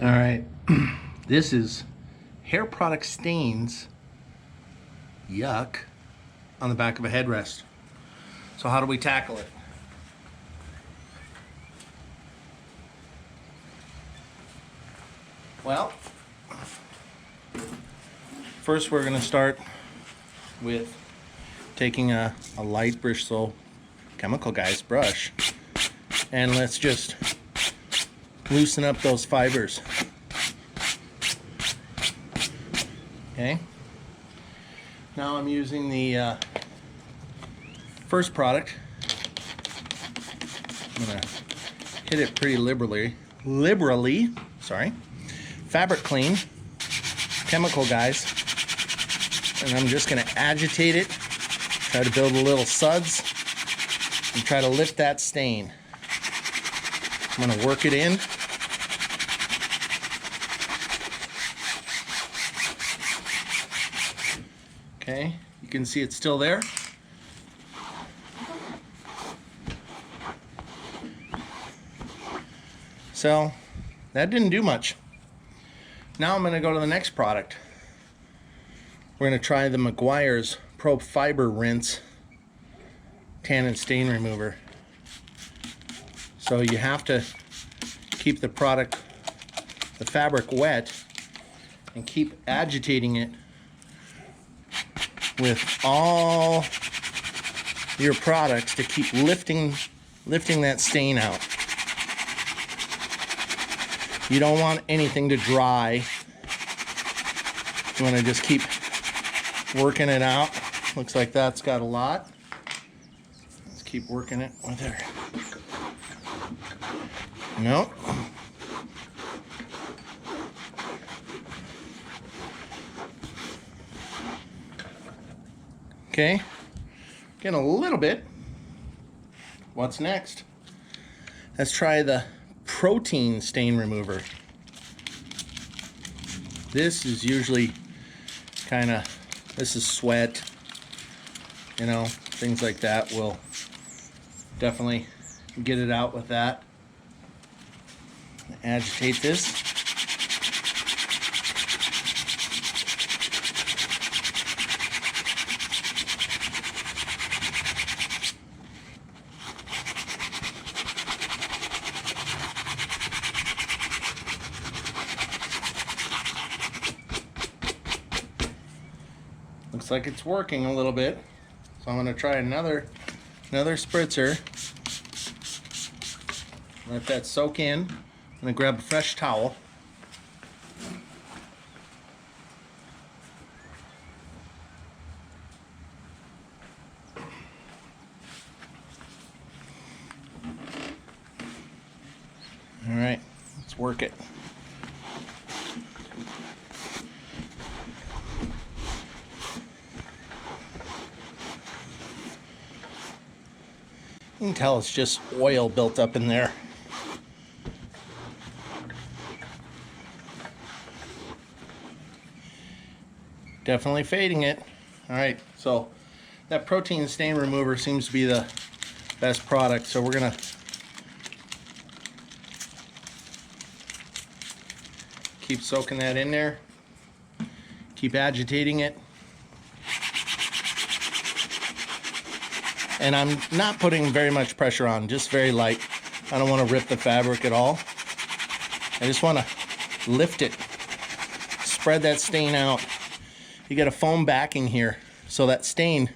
All right, this is hair product stains, yuck, on the back of a headrest. So how do we tackle it? Well, first we're gonna start with taking a light bristle Chemical Guys brush, and let's just loosen up those fibers. Okay. Now I'm using the first product. I'm gonna hit it pretty liberally. Sorry. Fabric Clean, Chemical Guys, and I'm just gonna agitate it, try to build a little suds, and try to lift that stain. I'm gonna work it in. Okay, you can see it's still there. So that didn't do much. Now I'm going to go to the next product. We're going to try the Meguiar's Pro Fiber Rinse Tannin Stain Remover. So you have to keep the fabric wet, and keep agitating it with all your products to keep lifting that stain out. You don't want anything to dry. You want to just keep working it out. Looks like that's got a lot. Let's keep working it with her. Nope. Okay, getting a little bit. What's next? Let's try the Protein Stain Remover. This is usually this is sweat, you know, things like that. We'll definitely get it out with that. Agitate this. Looks like it's working a little bit, so I'm going to try another spritzer. Let that soak in. I'm going to grab a fresh towel. All right, let's work it. You can tell it's just oil built up in there. Definitely fading it. All right, so that protein stain remover seems to be the best product, so we're gonna keep soaking that in there, keep agitating it. And I'm not putting very much pressure on, just very light. I don't want to rip the fabric at all. I just want to lift it, spread that stain out. You got a foam backing here, so that stain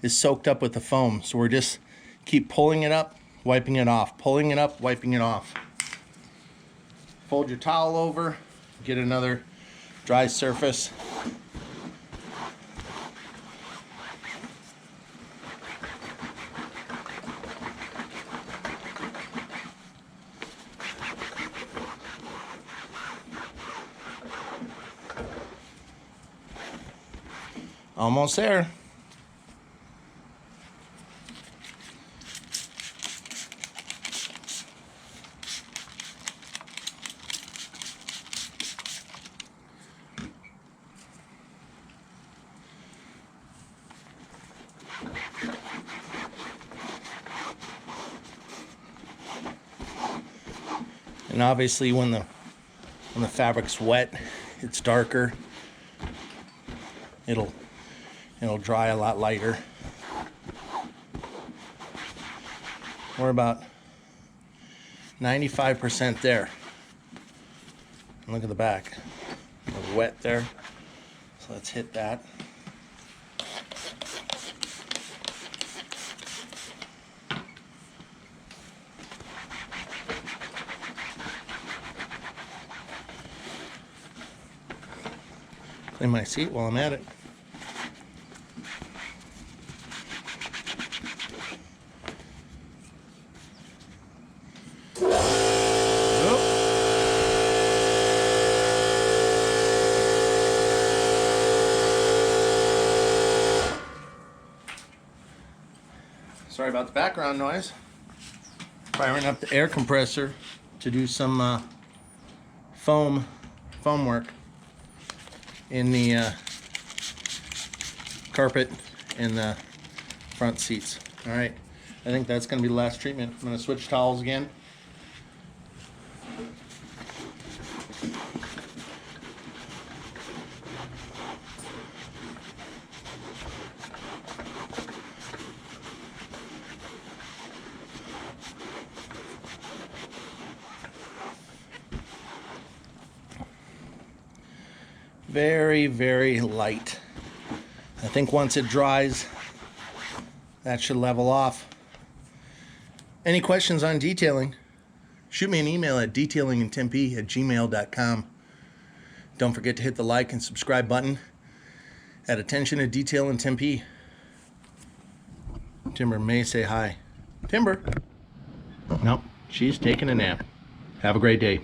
is soaked up with the foam. So we're just keep pulling it up, wiping it off, pulling it up, wiping it off. Fold your towel over, get another dry surface. Almost there. And obviously when the When the fabric's wet, it's darker. It'll dry a lot lighter. We're about 95% there. And look at the back. It's wet there. So let's hit that. Clean my seat while I'm at it. Sorry about the background noise. Firing up the air compressor to do some foam work in the carpet and the front seats. All right, I think that's going to be the last treatment. I'm going to switch towels again. Very, very light. I think once it dries, that should level off. Any questions on detailing? Shoot me an email at detailinginttempe@gmail.com. Don't forget to hit the like and subscribe button. At attention to Detail in Tempe. Timber may say hi. Timber? Nope, she's taking a nap. Have a great day.